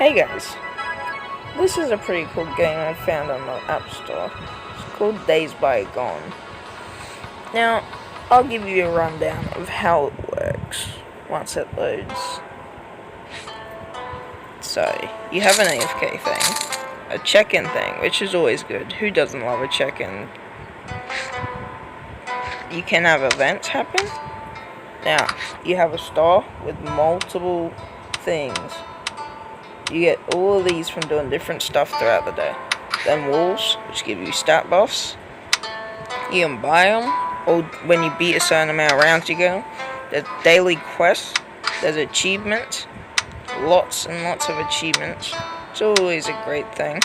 Hey guys, this is a pretty cool game I found on the App Store. It's called Days Bygone. Now, I'll give you a rundown of how it works once it loads. So, you have an AFK thing, a check-in thing, which is always good. Who doesn't love a check-in? You can have events happen. Now, you have a store with multiple things. You get all of these from doing different stuff throughout the day. Then walls, which give you stat buffs. You can buy them, or when you beat a certain amount of rounds you go. There's daily quests, there's achievements, lots and lots of achievements. It's always a great thing.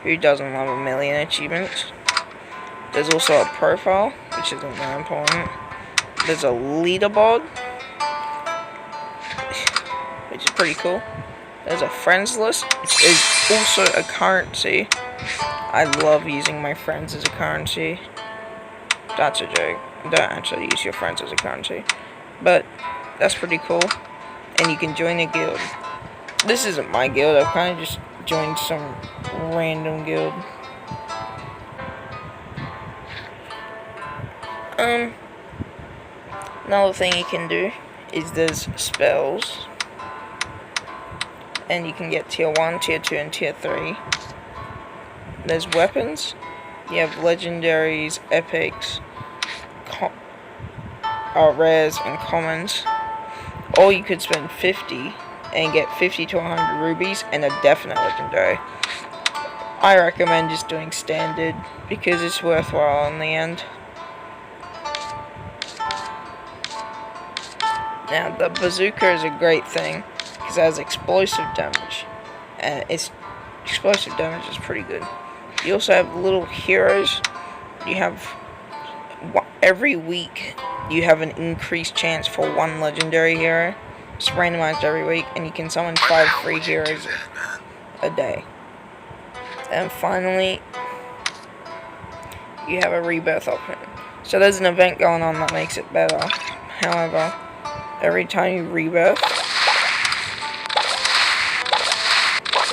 Who doesn't love a million achievements? There's also a profile, which isn't that important. There's a leaderboard, which is pretty cool. There's a friends list, which is also a currency. I love using my friends as a currency. That's a joke. Don't actually use your friends as a currency. But that's pretty cool. And you can join a guild. This isn't my guild. I've kind of just joined some random guild. Another thing you can do is there's spells. And you can get tier 1, tier 2, and tier 3. There's weapons. You have legendaries, epics, rares, and commons. Or you could spend 50 and get 50 to 100 rubies and a definite legendary. I recommend just doing standard because it's worthwhile in the end. Now, the bazooka is a great thing because it has explosive damage, and its explosive damage is pretty good. You also have little heroes. You have every week you have an increased chance for one legendary hero. It's randomized every week, and you can summon 5 free heroes a day. And finally, you have a rebirth option. So there's an event going on that makes it better. However, every time you rebirth,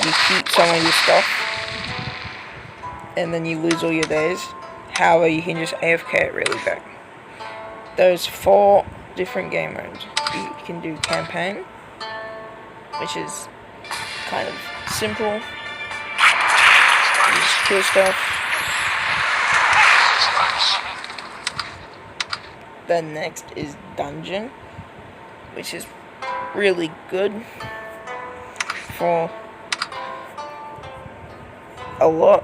you keep some of your stuff, and then you lose all your days. However, you can just AFK it really back. There's 4 different game modes. You can do campaign, which is kind of simple. You just kill stuff. Then next is dungeon, which is really good for a lot.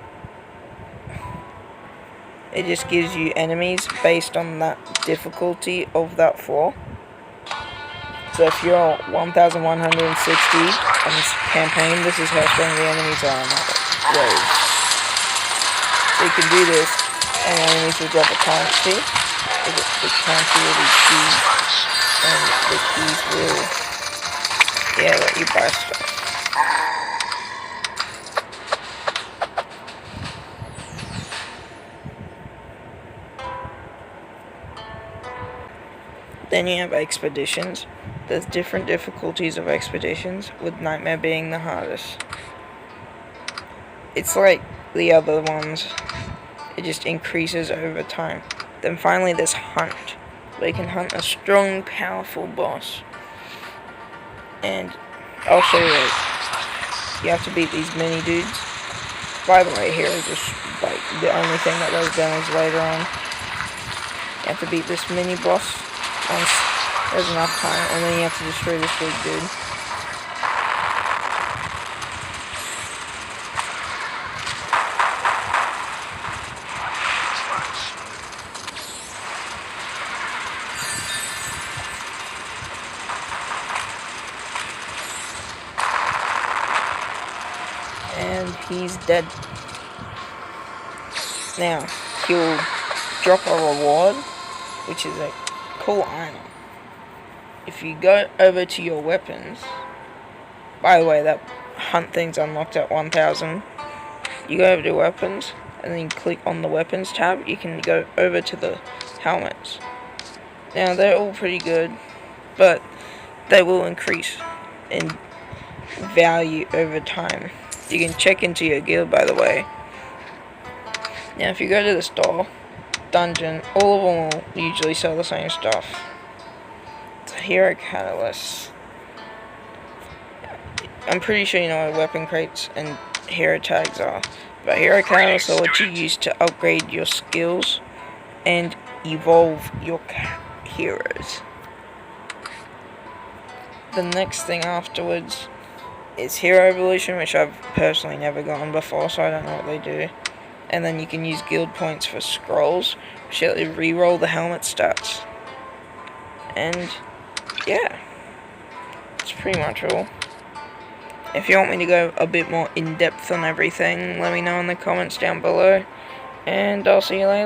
It just gives you enemies based on that difficulty of that floor. So if you're 1160 on this campaign, this is how strong the enemies are on that road. So you can do this, and enemies will drop a currency. The currency will be keys, and the keys will, let you buy stuff. Then you have expeditions. There's different difficulties of expeditions, with Nightmare being the hardest. It's like the other ones. It just increases over time. Then finally there's Hunt, where you can hunt a strong, powerful boss. And I'll show you it. You have to beat these mini dudes. By the way, here is just like the only thing that does damage later on. You have to beat this mini boss once there's enough time, and then you have to destroy this big dude. And he's dead. Now, he'll drop a reward, which is a cool item. If you go over to your weapons, by the way, that hunt thing's unlocked at 1000. You go over to weapons, and then you click on the weapons tab. You can go over to the helmets. Now, they're all pretty good, but they will increase in value over time. You can check into your guild, by the way. Now if you go to the store, dungeon, all of them will usually sell the same stuff. It's a hero catalyst. I'm pretty sure you know what weapon crates and hero tags are. But hero catalysts are what you use to upgrade your skills and evolve your heroes. The next thing afterwards is hero evolution, which I've personally never gotten before, so I don't know what they do. And then you can use guild points for scrolls, which let you reroll the helmet stats. And yeah, that's pretty much all. If you want me to go a bit more in depth on everything, let me know in the comments down below, and I'll see you later.